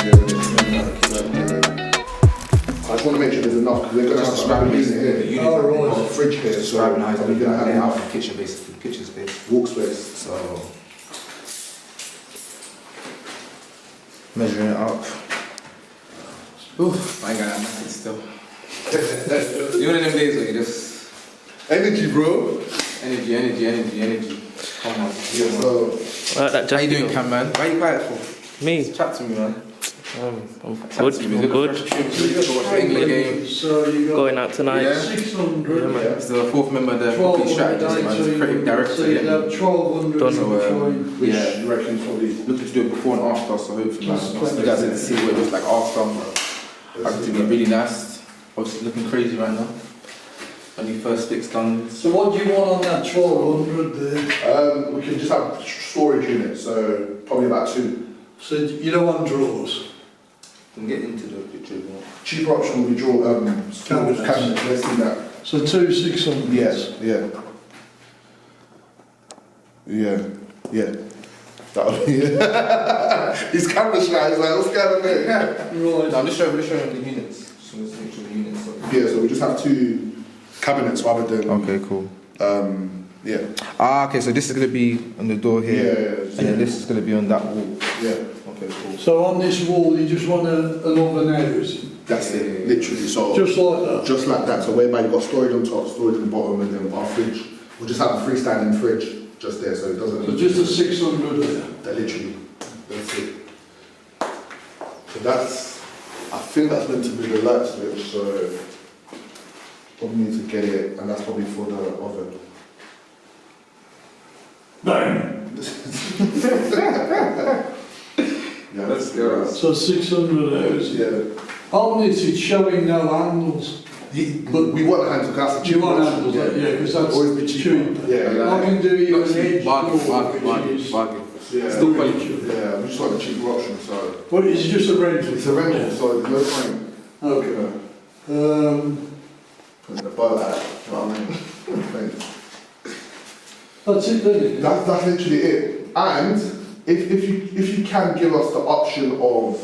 I just want to make sure there's enough because we're going to have scrap unit here. Oh, right. A fridge here, so we're going to have enough kitchen basically, kitchen space. walk space. So Measuring it up. Oof, I ain't got that nothing still. You one of them days where you just energy, bro. energy. Come on. Yeah, so How you doing, Cam, man? Why are you quiet for? Me? Chat to me, man. I'm good. I'm good. Watch the England game. So you got Going out tonight. Yeah. 600. Yeah, man. It's the fourth member of the property strategist, man. It's creative director. So you have 1200. Done. So, which yeah, you reckon probably looking to do it before and after, so hopefully, man, you guys get to see what it looks like after. Hopefully, to be really nice. Obviously, looking crazy right now. Only first fix done. So what do you want on that 1200 there? we can just have storage units, so probably about 2. So you don't want drawers? We can get into the picture. Cheaper option will be cabinets. Let's see that. So 2 600. Yeah. That'll be it. He's camera shy, he's like, what's going on there? Right. No, I'm just showing the units. Just want to make sure the units are... Yeah, so we just have 2 cabinets rather than... Okay, cool. Yeah. Ah, okay, so this is going to be on the door here, Yeah. and then this is going to be on that wall. Yeah. Okay, cool. So on this wall you just want an oven house? That's it, literally. So Just like that? Just like that. So whereby you've got storage on top, storage on the bottom, and then our fridge. We'll just have a freestanding fridge just there, so it doesn't... So just a 600 there? That literally, that's it. So that's, I think that's meant to be the light switch, so probably need to get it, and that's probably for the oven. Bang! Yeah, that's good. So 600 hours. Yeah. On this it's showing no handles. But we want the handles, because that's the You want cheaper handles, option, yeah, because that's Always be cheaper. cheap. Yeah, I can do you an edge Bargain. door, which is... Yeah. Still quality. Yeah, we just want the cheaper option, so... Well, it's just a rental. It's a rental, so there's no point. Okay. Putting the boat out, you know what I mean? That's it, then, isn't it? That's literally it. And if you can give us the option of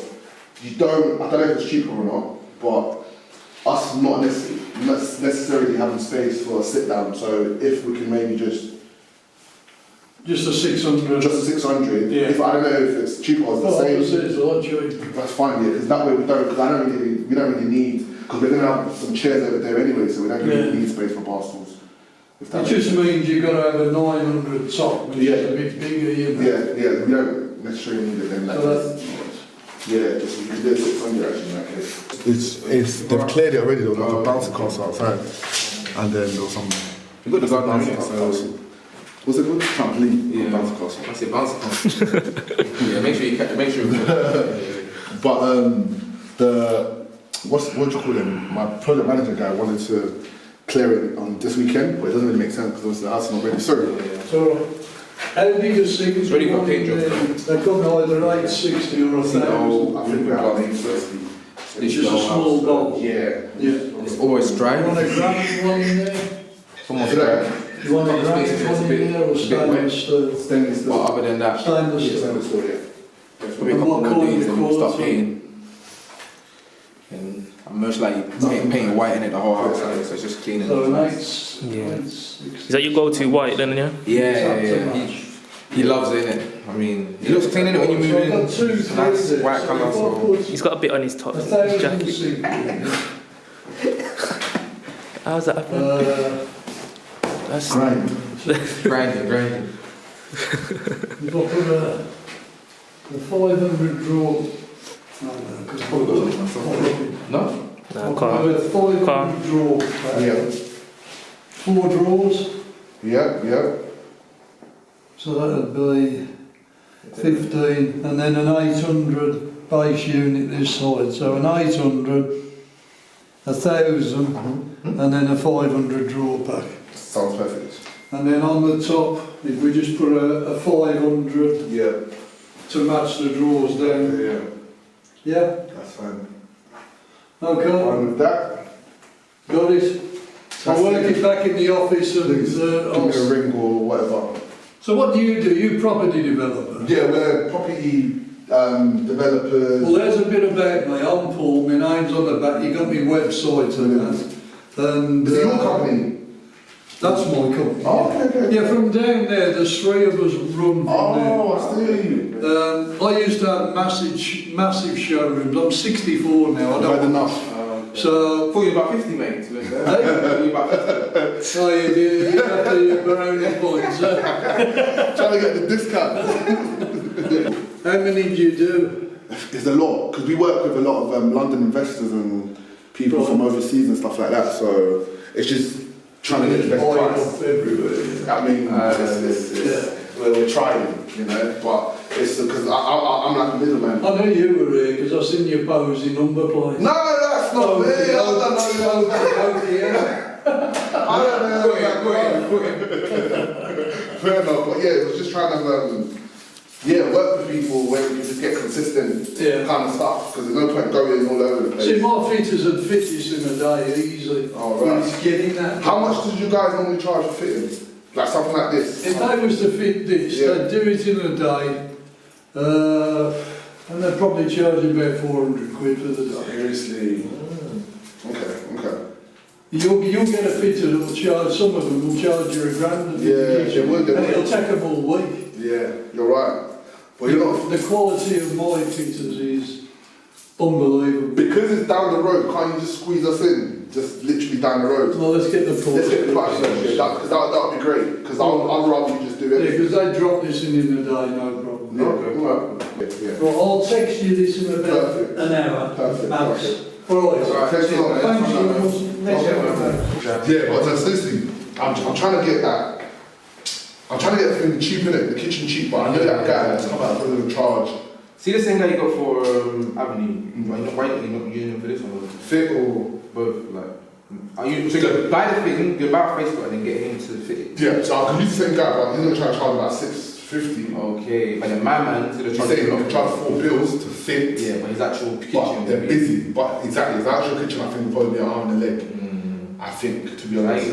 I don't know if it's cheaper or not, but us not necessarily having space for a sit down. So if we can maybe just a 600. a 600. Yeah. If I don't know if it's cheaper or the same. It's a lot cheaper. That's fine, yeah. Because that way we don't really need, because we're gonna have some chairs over there anyway, so we don't really need space for bar stools. It just means you've got to have a 900 top, which is a bit bigger, you know. Yeah, we don't necessarily need it then. Just we can do 600 actually in that case. It's they've cleared it already though, like the bouncy castle outside. And then there was some... We've got the garden here, so... What's it called? Trampoline. Yeah, Bouncy castle. I say bouncy castle. Yeah, make sure you... But what do you call him? My project manager guy wanted to clear it on this weekend, but it doesn't really make sense because the house is not ready. Sorry. So, how big a thing is ready for paint job. They've got either 860 or 1,000. I think we're at 860. It's just a small bowl. Yeah. It's always dry. You want a granite one in there? Someone's dry. You want a granite one in there or stainless steel? Stainless steel. But other than that, Stainless steel. Stainless steel, yeah. probably a couple more days and we'll start painting. And I'm most likely painting white in it the whole house, so it's just cleaning. So Yeah. Is that your go-to white then, yeah? Yeah. He loves it, innit? I mean, he looks clean in it when you move in. Nice white colour, so... He's got a bit on his top, his jacket. How's that happen? That's Grinding. You've got the 500 draw. No? No, I've can't. got a 500 draw. Yeah. 4 drawers. Yeah. So that would be 15, and then an 800 base unit this side. So an 800, 1,000, and then a 500 drawer pack. Sounds perfect. And then on the top, if we just put a 500 Yeah. to match the drawers down. Yeah? That's fine. Okay. Fine with that. Got it? I'll work it back in the office and Please, give me a ring or whatever. So what do? You property developer? Yeah, we're property developers. Well, there's a bit about me. I'm Paul. My name's on the back. You got my website and that. And Is it your company? that's my company. Oh, okay. Yeah, from down there, there's 3 of us run from Oh, I see. there. I used to have massive showrooms. I'm 64 now. I I've don't. had enough. So. I thought you were about 50, mate. To be fair. I thought you were about 50. Oh, you have to brownie points. Trying to get the discount. How many do you do? It's a lot, because we work with a lot of London investors and people from overseas and stuff like that, so it's just trying to get the best price. Everywhere. I mean, we're trying, you know, but it's because I'm like a middleman. I know you were here because I've seen you posing number plates. No, that's not me. I don't know. Fair enough, but yeah, it was just trying to work with people where we can just get consistent kind of stuff, because there's no point going all over the place. See, my fitters would fit this in a day easily. Oh, right. It's getting that. How much did you guys normally charge for fitting? Like something like this? If they was to fit this, they'd do it in a day, and they'd probably charge you about 400 quid for the day. Seriously? Okay. You'll get a fitter that will charge, some of them will charge you £1,000. Yeah, they would. And it'll take them all week. Yeah, you're right. But you're not. The quality of my fitters is unbelievable. Because it's down the road, can't you just squeeze us in? Just literally down the road. Well, let's get the price. Let's get the price, yeah. That would be great, because I'd rather you just do Yeah, everything. because they drop this in a day, no problem. Yeah. Well, I'll text you this in about Perfect. an hour. Perfect. Max. All right. Thanks a lot, mate. Thank you. Yeah, but seriously, I'm trying to get that. I'm trying to get the thing cheap in it, the kitchen cheap, but I know that guy that's come out with a charge. See the same guy you got for Avenue? Why are you not using him for this one? Fit or Both, like. Are you so you buy the thing, you buy Facebook and then get him to fit it? yeah, so I can use the same guy, but he's gonna try to charge about $650. Okay, but then my man's gonna He's charge saying you he can charge 4 bills to fit. Yeah, but his actual But kitchen. they're busy. But exactly, his actual kitchen I think will probably be an arm and a leg. I think, to be honest.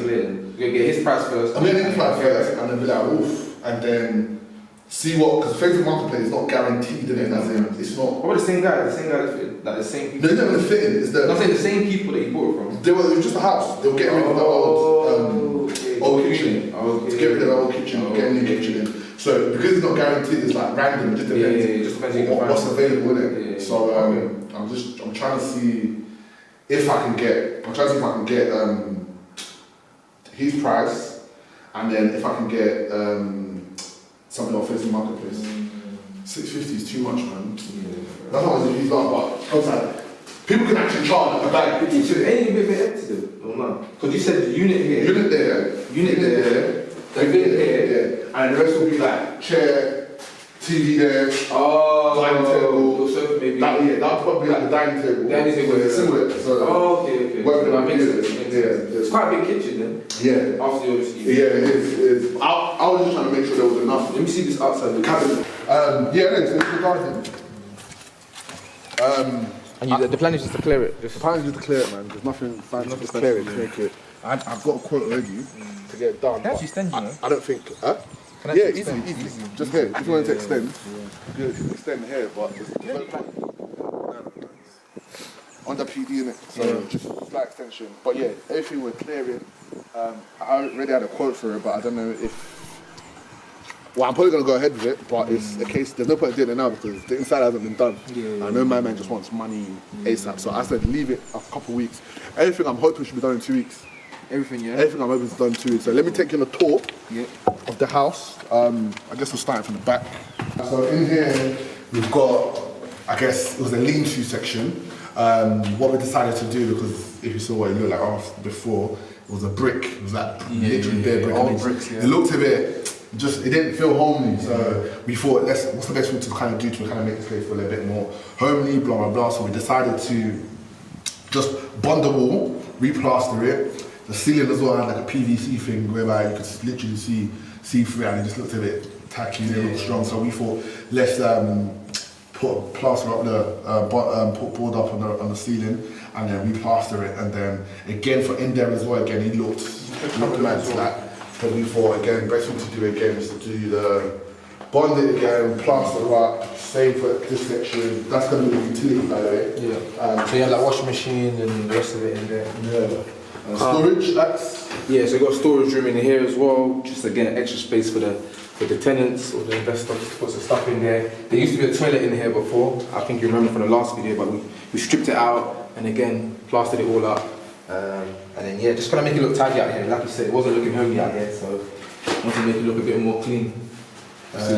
You're get his price first. I'm gonna get his price first and then be like, oof, and then see what, because Facebook Marketplace is not guaranteed in it, as in, it's not. What about the same guy? The same guy that fit, like the same people. No, they're not gonna fit in, it's the. I'm saying the same people that you bought it from. It was just a house. They were getting rid of the old kitchen. To get rid of the old kitchen, get a new kitchen in. So because it's not guaranteed, it's like random. It just depends. It just depends what's available in it. Yeah. So I'm trying to see if I can get. I'm trying to see if I can get his price, and then if I can get something off Facebook Marketplace. 650 is too much, man. That's not as if he's not, but outside. People can actually charge a bag. Should any bit empty though, or not? Because you said the unit here. Unit there, They've been here. yeah, and the rest will be like chair, TV there, dining table. So maybe. That'll probably be like the dining table. Dining table, with a silhouette. So Okay. whatever That makes it sense. is. Makes Yeah, sense. It's quite a big kitchen then. yeah, After the obviously. yeah. It is. I was just trying to make sure there was enough. Let me see this outside. The cabinet. Yeah, it's the garden. And the plan is just to clear it. The plan is just to clear it, man. There's nothing fancy, just clear it, to make it. I've got a quote already to get it done. Can I actually extend, you know? I don't think. Can I Yeah, actually easily. extend? Just here. If you want to extend, you can extend here, but there's no plan. Under PD in it, so just slight extension. But yeah, everything we're clearing. I already had a quote for it, but I don't know if. Well, I'm probably gonna go ahead with it, but it's a case. There's no point in doing it now because the inside hasn't been done. I know my man just wants money ASAP, so I said leave it a couple of weeks. Everything I'm hoping should be done in 2 weeks. Everything, yeah? Everything I'm hoping is done in 2 weeks. So let me take you on a tour of the house. I guess we'll start from the back. So in here we've got, I guess it was a lean-to section. What we decided to do, because if you saw what it looked like before, it was a brick. It was like literally bare brick. Old bricks, It looked a bit. It didn't feel homely, so we thought, what's the best thing to kind of do to kind of make this place feel a bit more homely, blah blah blah. So we decided to just bond the wall, replaster it. The ceiling as well had like a PVC thing whereby you could literally see through it, and it just looked a bit tacky, a little strong. So we thought, let's put plaster up put board up on the ceiling, and then replaster it, and then again for in there as well. Again, it looked nice, like. So we thought again, best thing to do again is to do the bond it again, plaster up, same for this section. That's going to be the utility, by the way. Yeah. So you have like washing machine and the rest of it in there. Yeah. Storage, that's... Yeah, so you got a storage room in here as well, just again extra space for the tenants or the investors to put some stuff in there. There used to be a toilet in here before, I think you remember from the last video, but we stripped it out and again plastered it all up. And then yeah, just kind of make it look tidy out here. Like you said, it wasn't looking homely out here, so I want to make it look a bit more clean. Dance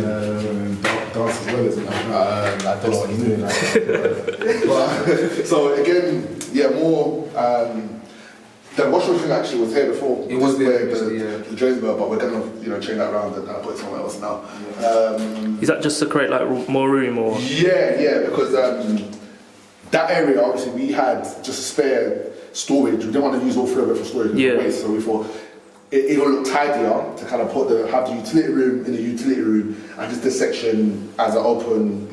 as well, isn't it? I don't know what he's doing. But, so again, yeah, more... the washing machine actually was here before. It was there, the drains were, but we're going to change that around and put it somewhere else now. Is that just to create like more room or? Yeah, because that area, obviously, we had just a spare storage. We didn't want to use all three of it for storage. Waste, so we thought it will look tidier to kind of have the utility room in the utility room and just this section as an open,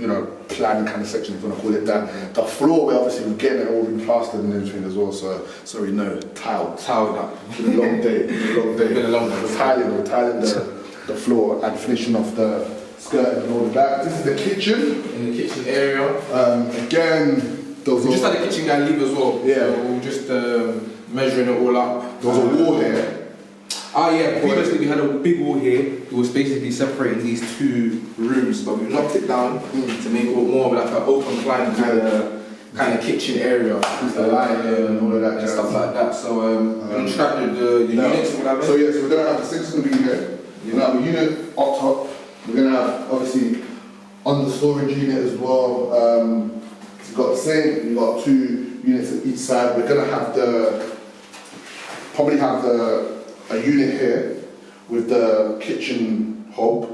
plan kind of section, if you want to call it that. The floor, we're obviously getting it all plastered and everything as well, so we know, tiled up. It's been a long day. It's been a long day. We're tiling the floor and finishing off the skirt and all of that. This is the kitchen. In the kitchen area. Again, we just had the kitchen guy leave as well. Yeah. So we're just measuring it all up. There was a wall here. Yeah, previously we had a big wall here. It was basically separating these two rooms, but we knocked it down to make it more of like an open plan kind of kitchen area. The light and all of that and stuff like that. So we're constructing the units or whatever. So yeah, so we're going to have the sinks going to be here. We're going to have a unit up top. We're going to have, obviously, on the storage unit as well. You've got the sink, you've got 2 units at each side. We're going to have probably have a unit here with the kitchen hob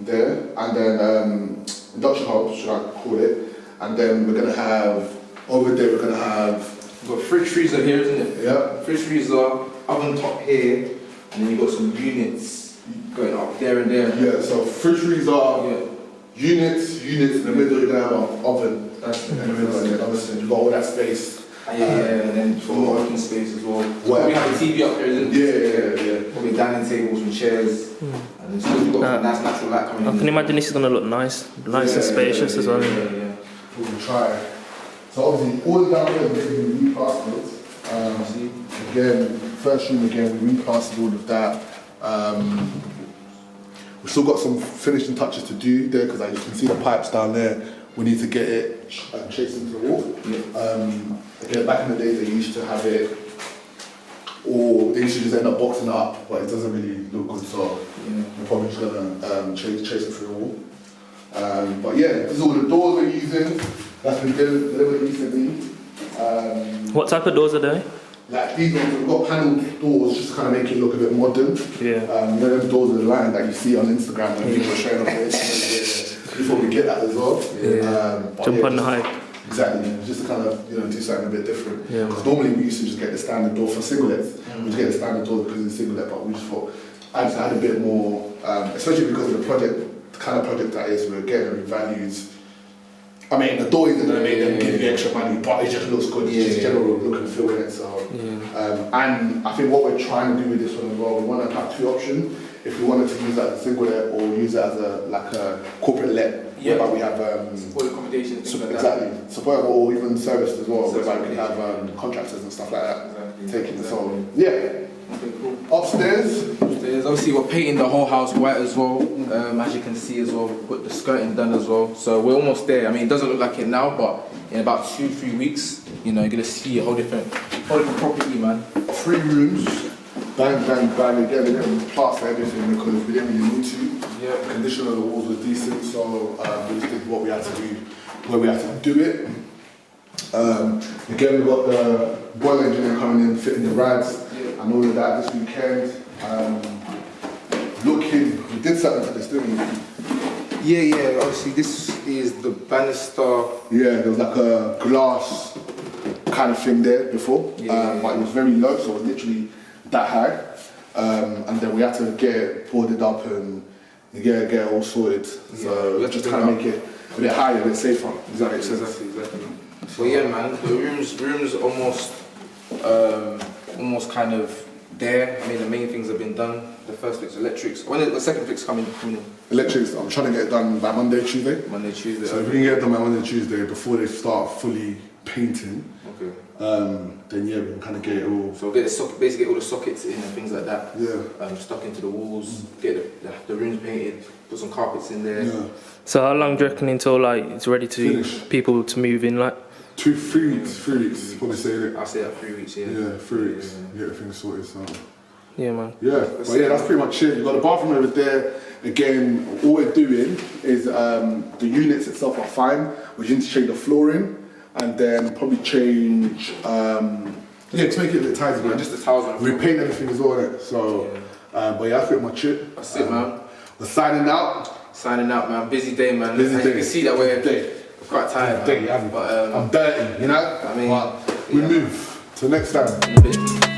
there, and then induction hob, should I call it, and then we're going to have, over there we're going to have... We've got fridge freezer here, isn't it? Yeah. Fridge freezer, oven top here, and then you've got some units going up there and there. Yeah, so fridge freezer, units, in the middle you're going to have an oven. That's in the middle, and then obviously you've got all that space. And then for working space as well. We have the TV up there, isn't it? Yeah. Probably dining tables and chairs. And then you've got a nice natural light coming in. I can imagine this is going to look nice and spacious as well. Yeah. We can try. So obviously all down here we replastered. Again, first room again, we replastered all of that. We've still got some finishing touches to do there because as you can see the pipes down there. We need to get it chased into the wall. Again, back in the day they used to have it, or they used to just end up boxing it up, but it doesn't really look good, so we're probably just gonna chase it through the wall. But yeah, this is all the doors we're using. That's been delivered recently. What type of doors are they? Like these ones, we've got panelled doors just to kind of make it look a bit modern. Yeah. You know them doors with the line that you see on Instagram when people are showing off this. Before we get that as well. Jump on the hype. Exactly, just to kind of do something a bit different. Yeah. Because normally we used to just get the standard door for singlets. We just get the standard door because it's singlet, but we just thought I just had a bit more, especially because of the kind of project that is. We're getting revalued. I mean, the door isn't going to make them give you extra money, but it just looks good. It's just general look and feel in it. So, and I think what we're trying to do with this one as well, we want to have 2 options. If we wanted to use that as a single let or use it as a corporate let, whereby we have support accommodation, exactly, support or even serviced as well, whereby we can have contractors and stuff like that taking it. So upstairs. Obviously we're painting the whole house white as well. As you can see as well, we've got the skirting done as well. So we're almost there. I mean, it doesn't look like it now, but in about 2-3 weeks, you're gonna see a whole different property, man. 3 rooms. Bang, again, we didn't plaster everything because we didn't really need to. The condition of the walls was decent, so we just did what we had to do, where we had to do it. Again, we got the boiler engineer coming in, fitting the rads and all of that this weekend. We did something to this, didn't we? Yeah, obviously this is the banister. Yeah, there was like a glass kind of thing there before, but it was very low, so it was literally that high, and then we had to get it boarded up and get it all sorted. So just kind of make it a bit higher, a bit safer. Exactly. So yeah, man, the rooms almost kind of there. I mean, the main things have been done. the first fix, electrics. When the second fix coming in? Electrics, I'm trying to get it done by Monday, Tuesday. Monday, Tuesday. So if we can get it done by Monday, Tuesday before they start fully painting, Okay. then yeah, we can kind of get it all. So get the socket, basically get all the sockets in and things like that. Yeah. Stuck into the walls. Get the rooms painted. Put some carpets in there. Yeah. So how long do you reckon until like it's ready to Finish. people to move in? Like 3 weeks. 3 weeks. Probably say it. I'll say that 3 weeks. Yeah. Yeah, 3 weeks. Get everything sorted. So. yeah, man. Yeah, but yeah, that's pretty much it. You've got the bathroom over there. Again, all we're doing is the units itself are fine. We just need to change the flooring and then probably change. Yeah, to make it a bit tidy, man. Just the tiles on the floor. Repaint everything as well. Innit? So, but yeah, that's pretty much it. That's it, man. We're signing out. Signing out, man. Busy day, man. Busy As day. you can see that we're Day. quite tired. Day, man. But I'm dirty, you know. I mean, But we yeah. move to next time. in a bit.